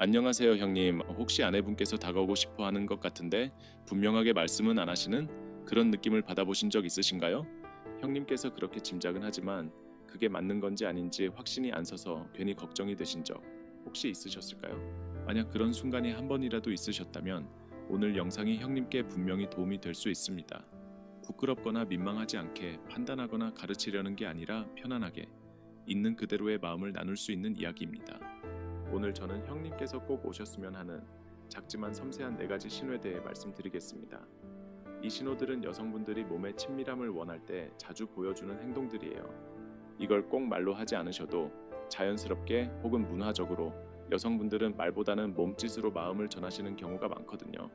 안녕하세요, 형님. 혹시 아내분께서 다가오고 싶어 하는 것 같은데 분명하게 말씀은 안 하시는 그런 느낌을 받아보신 적 있으신가요? 형님께서 그렇게 짐작은 하지만 그게 맞는 건지 아닌지 확신이 안 서서 괜히 걱정이 되신 적 혹시 있으셨을까요? 만약 그런 순간이 한 번이라도 있으셨다면 오늘 영상이 형님께 분명히 도움이 될 수 있습니다. 부끄럽거나 민망하지 않게 판단하거나 가르치려는 게 아니라 편안하게 있는 그대로의 마음을 나눌 수 있는 이야기입니다. 오늘 저는 형님께서 꼭 오셨으면 하는 작지만 섬세한 4가지 신호에 대해 말씀드리겠습니다. 이 신호들은 여성분들이 몸의 친밀함을 원할 때 자주 보여주는 행동들이에요. 이걸 꼭 말로 하지 않으셔도 자연스럽게 혹은 문화적으로 여성분들은 말보다는 몸짓으로 마음을 전하시는 경우가 많거든요.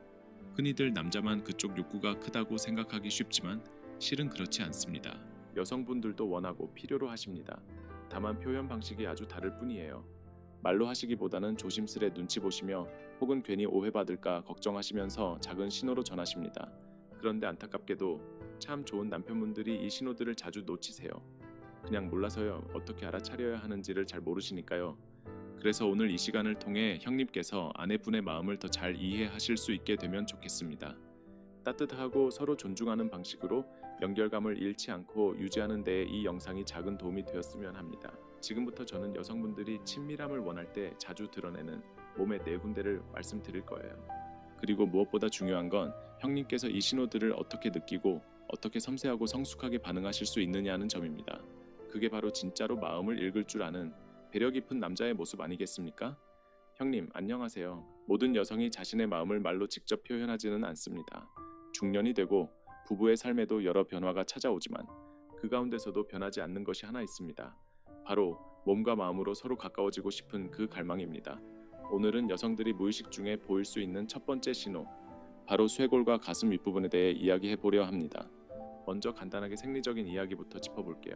흔히들 남자만 그쪽 욕구가 크다고 생각하기 쉽지만 실은 그렇지 않습니다. 여성분들도 원하고 필요로 하십니다. 다만 표현 방식이 아주 다를 뿐이에요. 말로 하시기보다는 조심스레 눈치 보시며 혹은 괜히 오해받을까 걱정하시면서 작은 신호로 전하십니다. 그런데 안타깝게도 참 좋은 남편분들이 이 신호들을 자주 놓치세요. 그냥 몰라서요. 어떻게 알아차려야 하는지를 잘 모르시니까요. 그래서 오늘 이 시간을 통해 형님께서 아내분의 마음을 더 잘 이해하실 수 있게 되면 좋겠습니다. 따뜻하고 서로 존중하는 방식으로 연결감을 잃지 않고 유지하는 데에 이 영상이 작은 도움이 되었으면 합니다. 지금부터 저는 여성분들이 친밀함을 원할 때 자주 드러내는 몸의 4군데를 말씀드릴 거예요. 그리고 무엇보다 중요한 건 형님께서 이 신호들을 어떻게 느끼고 어떻게 섬세하고 성숙하게 반응하실 수 있느냐는 점입니다. 그게 바로 진짜로 마음을 읽을 줄 아는 배려 깊은 남자의 모습 아니겠습니까? 형님, 안녕하세요. 모든 여성이 자신의 마음을 말로 직접 표현하지는 않습니다. 중년이 되고 부부의 삶에도 여러 변화가 찾아오지만 그 가운데서도 변하지 않는 것이 하나 있습니다. 바로 몸과 마음으로 서로 가까워지고 싶은 그 갈망입니다. 오늘은 여성들이 무의식 중에 보일 수 있는 첫 번째 신호, 바로 쇄골과 가슴 윗부분에 대해 이야기해 보려 합니다. 먼저 간단하게 생리적인 이야기부터 짚어볼게요.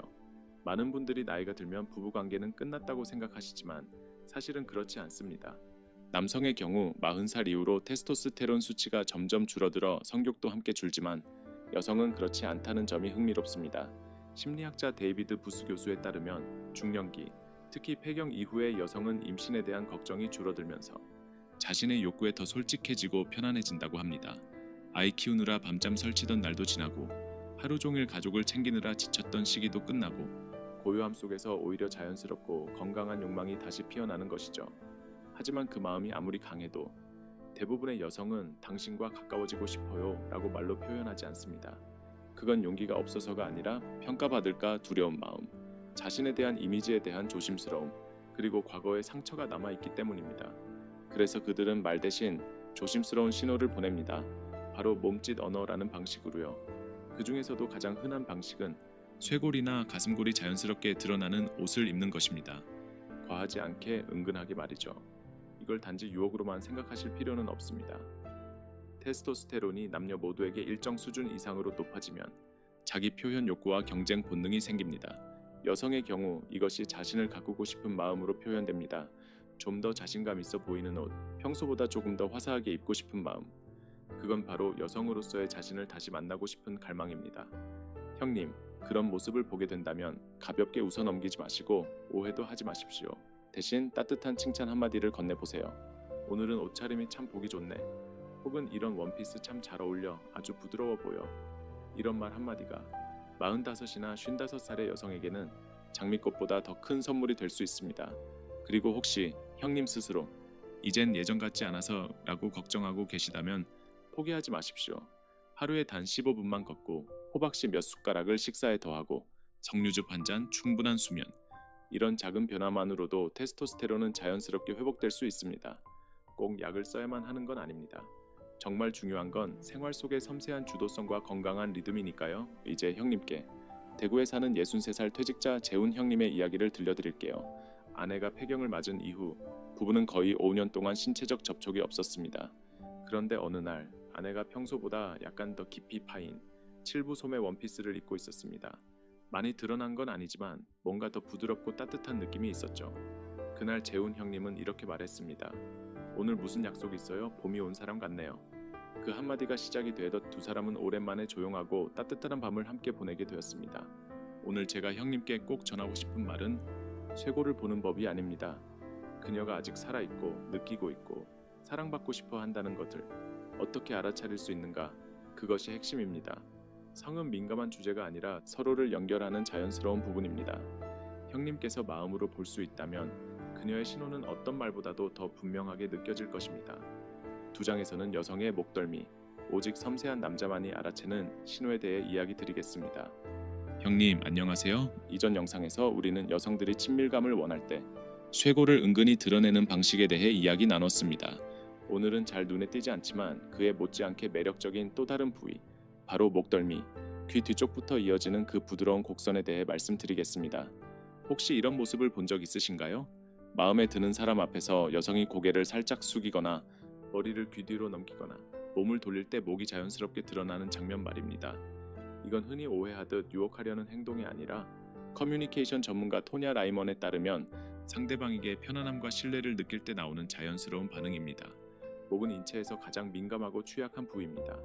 많은 분들이 나이가 들면 부부관계는 끝났다고 생각하시지만 사실은 그렇지 않습니다. 남성의 경우 40살 이후로 테스토스테론 수치가 점점 줄어들어 성욕도 함께 줄지만 여성은 그렇지 않다는 점이 흥미롭습니다. 심리학자 데이비드 부스 교수에 따르면 중년기, 특히 폐경 이후의 여성은 임신에 대한 걱정이 줄어들면서 자신의 욕구에 더 솔직해지고 편안해진다고 합니다. 아이 키우느라 밤잠 설치던 날도 지나고 하루 종일 가족을 챙기느라 지쳤던 시기도 끝나고 고요함 속에서 오히려 자연스럽고 건강한 욕망이 다시 피어나는 것이죠. 하지만 그 마음이 아무리 강해도 대부분의 여성은 당신과 가까워지고 싶어요 라고 말로 표현하지 않습니다. 그건 용기가 없어서가 아니라 평가받을까 두려운 마음, 자신에 대한 이미지에 대한 조심스러움, 그리고 과거의 상처가 남아있기 때문입니다. 그래서 그들은 말 대신 조심스러운 신호를 보냅니다. 바로 몸짓 언어라는 방식으로요. 그 중에서도 가장 흔한 방식은 쇄골이나 가슴골이 자연스럽게 드러나는 옷을 입는 것입니다. 과하지 않게 은근하게 말이죠. 이걸 단지 유혹으로만 생각하실 필요는 없습니다. 테스토스테론이 남녀 모두에게 일정 수준 이상으로 높아지면 자기 표현 욕구와 경쟁 본능이 생깁니다. 여성의 경우 이것이 자신을 가꾸고 싶은 마음으로 표현됩니다. 좀 더 자신감 있어 보이는 옷, 평소보다 조금 더 화사하게 입고 싶은 마음. 그건 바로 여성으로서의 자신을 다시 만나고 싶은 갈망입니다. 형님, 그런 모습을 보게 된다면 가볍게 웃어 넘기지 마시고 오해도 하지 마십시오. 대신 따뜻한 칭찬 한마디를 건네보세요. 오늘은 옷차림이 참 보기 좋네. 혹은 이런 원피스 참 잘 어울려. 아주 부드러워 보여. 이런 말 한마디가 45이나 55살의 여성에게는 장미꽃보다 더 큰 선물이 될 수 있습니다. 그리고 혹시 형님 스스로 이젠 예전 같지 않아서 라고 걱정하고 계시다면 포기하지 마십시오. 하루에 단 15분만 걷고 호박씨 몇 숟가락을 식사에 더하고 석류즙 한 잔, 충분한 수면, 이런 작은 변화만으로도 테스토스테론은 자연스럽게 회복될 수 있습니다. 꼭 약을 써야만 하는 건 아닙니다. 정말 중요한 건 생활 속의 섬세한 주도성과 건강한 리듬이니까요. 이제 형님께 대구에 사는 63살 퇴직자 재훈 형님의 이야기를 들려드릴게요. 아내가 폐경을 맞은 이후 부부는 거의 5년 동안 신체적 접촉이 없었습니다. 그런데 어느 날 아내가 평소보다 약간 더 깊이 파인 7부 소매 원피스를 입고 있었습니다. 많이 드러난 건 아니지만 뭔가 더 부드럽고 따뜻한 느낌이 있었죠. 그날 재훈 형님은 이렇게 말했습니다. 오늘 무슨 약속 있어요? 봄이 온 사람 같네요. 그 한마디가 시작이 되던 두 사람은 오랜만에 조용하고 따뜻한 밤을 함께 보내게 되었습니다. 오늘 제가 형님께 꼭 전하고 싶은 말은 쇄골을 보는 법이 아닙니다. 그녀가 아직 살아있고 느끼고 있고 사랑받고 싶어 한다는 것을 어떻게 알아차릴 수 있는가? 그것이 핵심입니다. 성은 민감한 주제가 아니라 서로를 연결하는 자연스러운 부분입니다. 형님께서 마음으로 볼 수 있다면 그녀의 신호는 어떤 말보다도 더 분명하게 느껴질 것입니다. 두 장에서는 여성의 목덜미, 오직 섬세한 남자만이 알아채는 신호에 대해 이야기 드리겠습니다. 형님 안녕하세요. 이전 영상에서 우리는 여성들이 친밀감을 원할 때 쇄골을 은근히 드러내는 방식에 대해 이야기 나눴습니다. 오늘은 잘 눈에 띄지 않지만 그에 못지않게 매력적인 또 다른 부위, 바로 목덜미, 귀 뒤쪽부터 이어지는 그 부드러운 곡선에 대해 말씀드리겠습니다. 혹시 이런 모습을 본 적 있으신가요? 마음에 드는 사람 앞에서 여성이 고개를 살짝 숙이거나 머리를 귀 뒤로 넘기거나 몸을 돌릴 때 목이 자연스럽게 드러나는 장면 말입니다. 이건 흔히 오해하듯 유혹하려는 행동이 아니라 커뮤니케이션 전문가 토냐 라이먼에 따르면 상대방에게 편안함과 신뢰를 느낄 때 나오는 자연스러운 반응입니다. 목은 인체에서 가장 민감하고 취약한 부위입니다.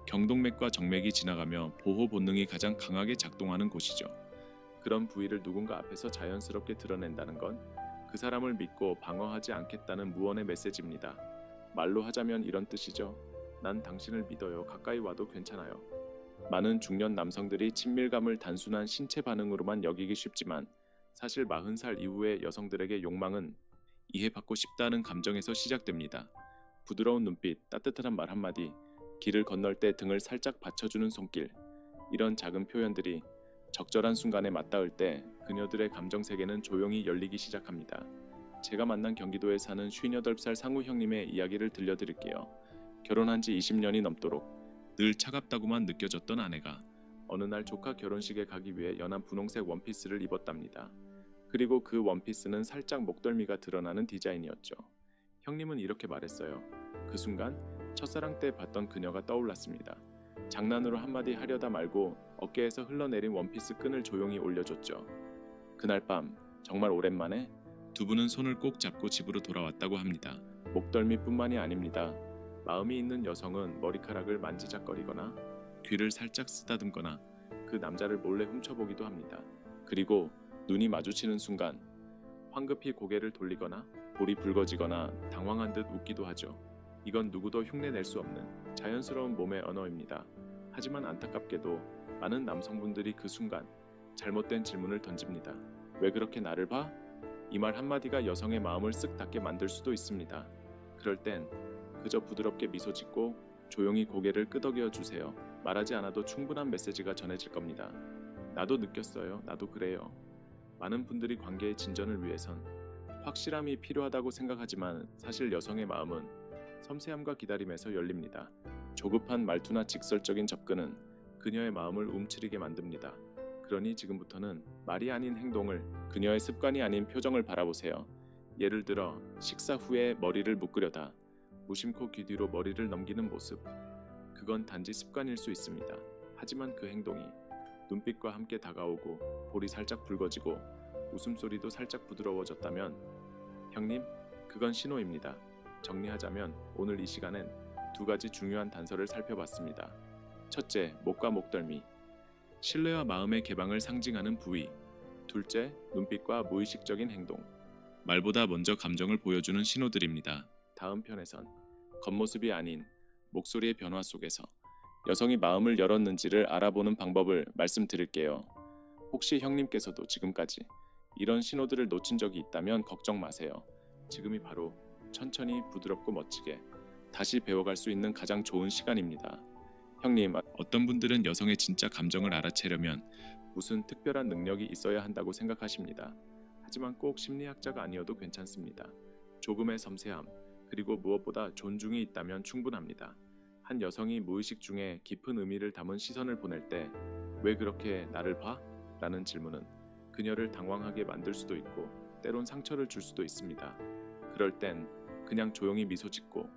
경동맥과 정맥이 지나가며 보호 본능이 가장 강하게 작동하는 곳이죠. 그런 부위를 누군가 앞에서 자연스럽게 드러낸다는 건 그 사람을 믿고 방어하지 않겠다는 무언의 메시지입니다. 말로 하자면 이런 뜻이죠. 난 당신을 믿어요. 가까이 와도 괜찮아요. 많은 중년 남성들이 친밀감을 단순한 신체 반응으로만 여기기 쉽지만 사실 40살 이후의 여성들에게 욕망은 이해받고 싶다는 감정에서 시작됩니다. 부드러운 눈빛, 따뜻한 말 한마디, 길을 건널 때 등을 살짝 받쳐주는 손길, 이런 작은 표현들이 적절한 순간에 맞닿을 때 그녀들의 감정 세계는 조용히 열리기 시작합니다. 제가 만난 경기도에 사는 58살 상우 형님의 이야기를 들려드릴게요. 결혼한 지 20년이 넘도록 늘 차갑다고만 느껴졌던 아내가 어느 날 조카 결혼식에 가기 위해 연한 분홍색 원피스를 입었답니다. 그리고 그 원피스는 살짝 목덜미가 드러나는 디자인이었죠. 형님은 이렇게 말했어요. 그 순간 첫사랑 때 봤던 그녀가 떠올랐습니다. 장난으로 한마디 하려다 말고 어깨에서 흘러내린 원피스 끈을 조용히 올려줬죠. 그날 밤 정말 오랜만에 두 분은 손을 꼭 잡고 집으로 돌아왔다고 합니다. 목덜미뿐만이 아닙니다. 마음이 있는 여성은 머리카락을 만지작거리거나 귀를 살짝 쓰다듬거나 그 남자를 몰래 훔쳐보기도 합니다. 그리고 눈이 마주치는 순간 황급히 고개를 돌리거나 볼이 붉어지거나 당황한 듯 웃기도 하죠. 이건 누구도 흉내낼 수 없는 자연스러운 몸의 언어입니다. 하지만 안타깝게도 많은 남성분들이 그 순간 잘못된 질문을 던집니다. 왜 그렇게 나를 봐? 이 말 한마디가 여성의 마음을 쓱 닫게 만들 수도 있습니다. 그럴 땐 그저 부드럽게 미소 짓고 조용히 고개를 끄덕여 주세요. 말하지 않아도 충분한 메시지가 전해질 겁니다. 나도 느꼈어요. 나도 그래요. 많은 분들이 관계의 진전을 위해선 확실함이 필요하다고 생각하지만 사실 여성의 마음은 섬세함과 기다림에서 열립니다. 조급한 말투나 직설적인 접근은 그녀의 마음을 움츠리게 만듭니다. 그러니 지금부터는 말이 아닌 행동을, 그녀의 습관이 아닌 표정을 바라보세요. 예를 들어 식사 후에 머리를 묶으려다 무심코 귀 뒤로 머리를 넘기는 모습. 그건 단지 습관일 수 있습니다. 하지만 그 행동이 눈빛과 함께 다가오고 볼이 살짝 붉어지고 웃음소리도 살짝 부드러워졌다면 형님, 그건 신호입니다. 정리하자면 오늘 이 시간엔 두 가지 중요한 단서를 살펴봤습니다. 첫째, 목과 목덜미. 신뢰와 마음의 개방을 상징하는 부위. 둘째, 눈빛과 무의식적인 행동. 말보다 먼저 감정을 보여주는 신호들입니다. 다음 편에선 겉모습이 아닌 목소리의 변화 속에서 여성이 마음을 열었는지를 알아보는 방법을 말씀드릴게요. 혹시 형님께서도 지금까지 이런 신호들을 놓친 적이 있다면 걱정 마세요. 지금이 바로 천천히 부드럽고 멋지게 다시 배워갈 수 있는 가장 좋은 시간입니다. 형님, 어떤 분들은 여성의 진짜 감정을 알아채려면 무슨 특별한 능력이 있어야 한다고 생각하십니다. 하지만 꼭 심리학자가 아니어도 괜찮습니다. 조금의 섬세함, 그리고 무엇보다 존중이 있다면 충분합니다. 한 여성이 무의식 중에 깊은 의미를 담은 시선을 보낼 때 왜 그렇게 나를 봐? 라는 질문은 그녀를 당황하게 만들 수도 있고 때론 상처를 줄 수도 있습니다. 그럴 땐 그냥 조용히 미소 짓고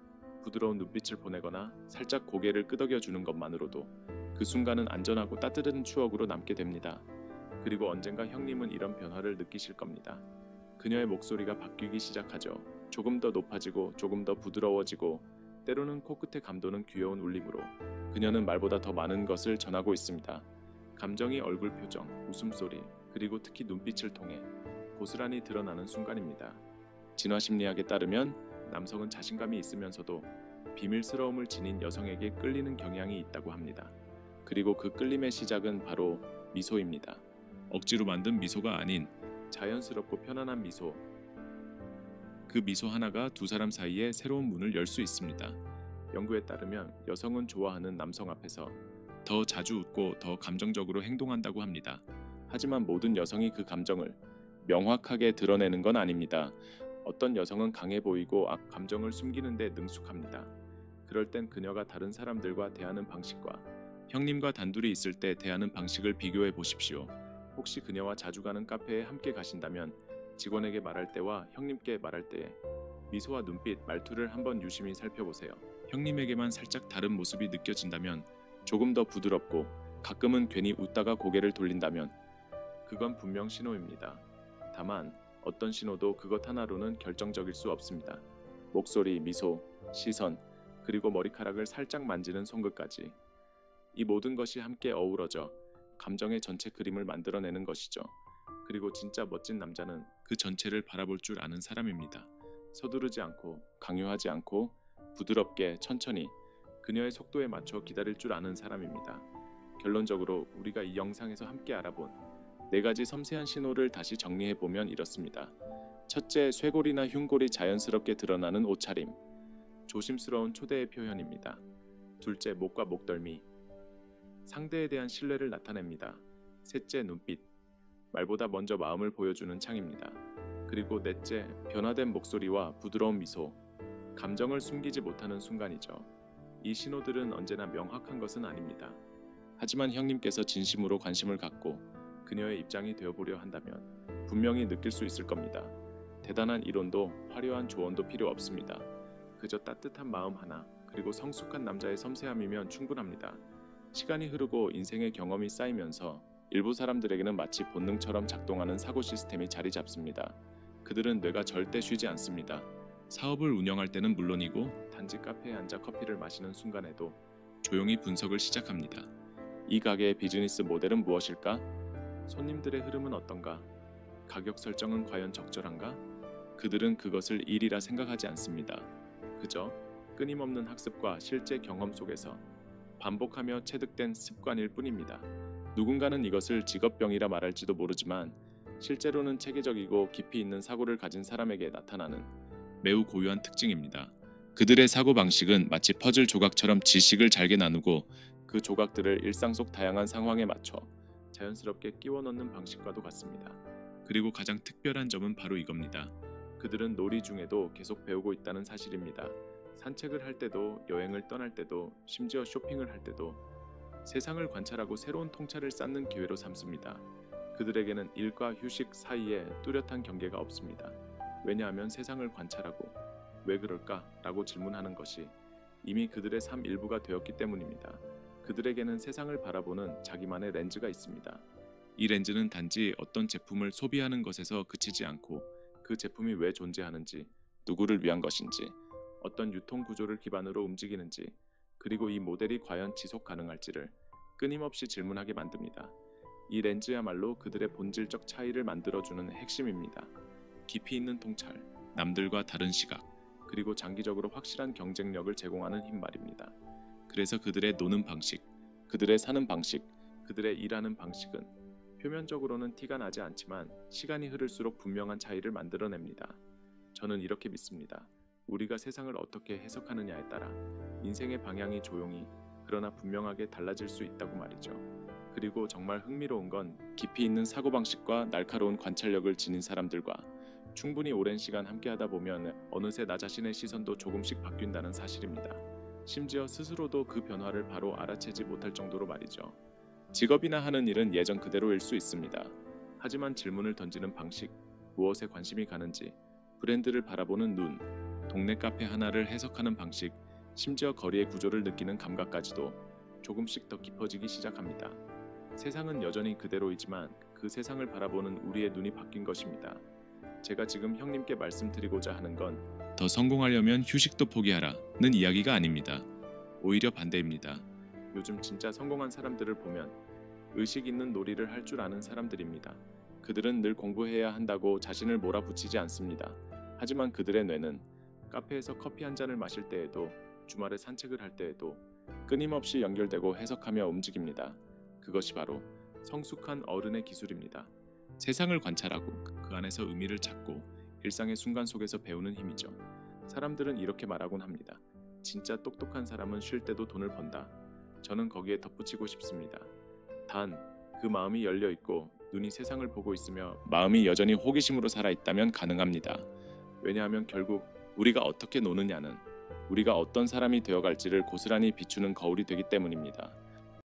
부드러운 눈빛을 보내거나 살짝 고개를 끄덕여 주는 것만으로도 그 순간은 안전하고 따뜻한 추억으로 남게 됩니다. 그리고 언젠가 형님은 이런 변화를 느끼실 겁니다. 그녀의 목소리가 바뀌기 시작하죠. 조금 더 높아지고 조금 더 부드러워지고 때로는 코끝에 감도는 귀여운 울림으로 그녀는 말보다 더 많은 것을 전하고 있습니다. 감정이 얼굴 표정, 웃음소리, 그리고 특히 눈빛을 통해 고스란히 드러나는 순간입니다. 진화심리학에 따르면 남성은 자신감이 있으면서도 비밀스러움을 지닌 여성에게 끌리는 경향이 있다고 합니다. 그리고 그 끌림의 시작은 바로 미소입니다. 억지로 만든 미소가 아닌 자연스럽고 편안한 미소. 그 미소 하나가 두 사람 사이에 새로운 문을 열 수 있습니다. 연구에 따르면 여성은 좋아하는 남성 앞에서 더 자주 웃고 더 감정적으로 행동한다고 합니다. 하지만 모든 여성이 그 감정을 명확하게 드러내는 건 아닙니다. 어떤 여성은 강해 보이고 감정을 숨기는 데 능숙합니다. 그럴 땐 그녀가 다른 사람들과 대하는 방식과 형님과 단둘이 있을 때 대하는 방식을 비교해 보십시오. 혹시 그녀와 자주 가는 카페에 함께 가신다면 직원에게 말할 때와 형님께 말할 때의 미소와 눈빛, 말투를 한번 유심히 살펴보세요. 형님에게만 살짝 다른 모습이 느껴진다면, 조금 더 부드럽고 가끔은 괜히 웃다가 고개를 돌린다면 그건 분명 신호입니다. 다만 어떤 신호도 그것 하나로는 결정적일 수 없습니다. 목소리, 미소, 시선, 그리고 머리카락을 살짝 만지는 손끝까지, 이 모든 것이 함께 어우러져 감정의 전체 그림을 만들어내는 것이죠. 그리고 진짜 멋진 남자는 그 전체를 바라볼 줄 아는 사람입니다. 서두르지 않고, 강요하지 않고, 부드럽게 천천히 그녀의 속도에 맞춰 기다릴 줄 아는 사람입니다. 결론적으로 우리가 이 영상에서 함께 알아본 4가지 섬세한 신호를 다시 정리해보면 이렇습니다. 첫째, 쇄골이나 흉골이 자연스럽게 드러나는 옷차림. 조심스러운 초대의 표현입니다. 둘째, 목과 목덜미. 상대에 대한 신뢰를 나타냅니다. 셋째, 눈빛. 말보다 먼저 마음을 보여주는 창입니다. 그리고 넷째, 변화된 목소리와 부드러운 미소. 감정을 숨기지 못하는 순간이죠. 이 신호들은 언제나 명확한 것은 아닙니다. 하지만 형님께서 진심으로 관심을 갖고 그녀의 입장이 되어보려 한다면 분명히 느낄 수 있을 겁니다. 대단한 이론도 화려한 조언도 필요 없습니다. 그저 따뜻한 마음 하나, 그리고 성숙한 남자의 섬세함이면 충분합니다. 시간이 흐르고 인생의 경험이 쌓이면서 일부 사람들에게는 마치 본능처럼 작동하는 사고 시스템이 자리 잡습니다. 그들은 뇌가 절대 쉬지 않습니다. 사업을 운영할 때는 물론이고 단지 카페에 앉아 커피를 마시는 순간에도 조용히 분석을 시작합니다. 이 가게의 비즈니스 모델은 무엇일까? 손님들의 흐름은 어떤가? 가격 설정은 과연 적절한가? 그들은 그것을 일이라 생각하지 않습니다. 그저 끊임없는 학습과 실제 경험 속에서 반복하며 체득된 습관일 뿐입니다. 누군가는 이것을 직업병이라 말할지도 모르지만 실제로는 체계적이고 깊이 있는 사고를 가진 사람에게 나타나는 매우 고유한 특징입니다. 그들의 사고방식은 마치 퍼즐 조각처럼 지식을 잘게 나누고 그 조각들을 일상 속 다양한 상황에 맞춰 자연스럽게 끼워 넣는 방식과도 같습니다. 그리고 가장 특별한 점은 바로 이겁니다. 그들은 놀이 중에도 계속 배우고 있다는 사실입니다. 산책을 할 때도, 여행을 떠날 때도, 심지어 쇼핑을 할 때도 세상을 관찰하고 새로운 통찰을 쌓는 기회로 삼습니다. 그들에게는 일과 휴식 사이에 뚜렷한 경계가 없습니다. 왜냐하면 세상을 관찰하고 왜 그럴까? 라고 질문하는 것이 이미 그들의 삶 일부가 되었기 때문입니다. 그들에게는 세상을 바라보는 자기만의 렌즈가 있습니다. 이 렌즈는 단지 어떤 제품을 소비하는 것에서 그치지 않고 그 제품이 왜 존재하는지, 누구를 위한 것인지, 어떤 유통 구조를 기반으로 움직이는지, 그리고 이 모델이 과연 지속 가능할지를 끊임없이 질문하게 만듭니다. 이 렌즈야말로 그들의 본질적 차이를 만들어주는 핵심입니다. 깊이 있는 통찰, 남들과 다른 시각, 그리고 장기적으로 확실한 경쟁력을 제공하는 힘 말입니다. 그래서 그들의 노는 방식, 그들의 사는 방식, 그들의 일하는 방식은 표면적으로는 티가 나지 않지만 시간이 흐를수록 분명한 차이를 만들어냅니다. 저는 이렇게 믿습니다. 우리가 세상을 어떻게 해석하느냐에 따라 인생의 방향이 조용히 그러나 분명하게 달라질 수 있다고 말이죠. 그리고 정말 흥미로운 건 깊이 있는 사고방식과 날카로운 관찰력을 지닌 사람들과 충분히 오랜 시간 함께하다 보면 어느새 나 자신의 시선도 조금씩 바뀐다는 사실입니다. 심지어 스스로도 그 변화를 바로 알아채지 못할 정도로 말이죠. 직업이나 하는 일은 예전 그대로일 수 있습니다. 하지만 질문을 던지는 방식, 무엇에 관심이 가는지, 브랜드를 바라보는 눈, 동네 카페 하나를 해석하는 방식, 심지어 거리의 구조를 느끼는 감각까지도 조금씩 더 깊어지기 시작합니다. 세상은 여전히 그대로이지만 그 세상을 바라보는 우리의 눈이 바뀐 것입니다. 제가 지금 형님께 말씀드리고자 하는 건 더 성공하려면 휴식도 포기하라는 이야기가 아닙니다. 오히려 반대입니다. 요즘 진짜 성공한 사람들을 보면 의식 있는 놀이를 할 줄 아는 사람들입니다. 그들은 늘 공부해야 한다고 자신을 몰아붙이지 않습니다. 하지만 그들의 뇌는 카페에서 커피 한 잔을 마실 때에도 주말에 산책을 할 때에도 끊임없이 연결되고 해석하며 움직입니다. 그것이 바로 성숙한 어른의 기술입니다. 세상을 관찰하고 그 안에서 의미를 찾고 일상의 순간 속에서 배우는 힘이죠. 사람들은 이렇게 말하곤 합니다. 진짜 똑똑한 사람은 쉴 때도 돈을 번다. 저는 거기에 덧붙이고 싶습니다. 단, 그 마음이 열려 있고 눈이 세상을 보고 있으며 마음이 여전히 호기심으로 살아있다면 가능합니다. 왜냐하면 결국 우리가 어떻게 노느냐는 우리가 어떤 사람이 되어갈지를 고스란히 비추는 거울이 되기 때문입니다.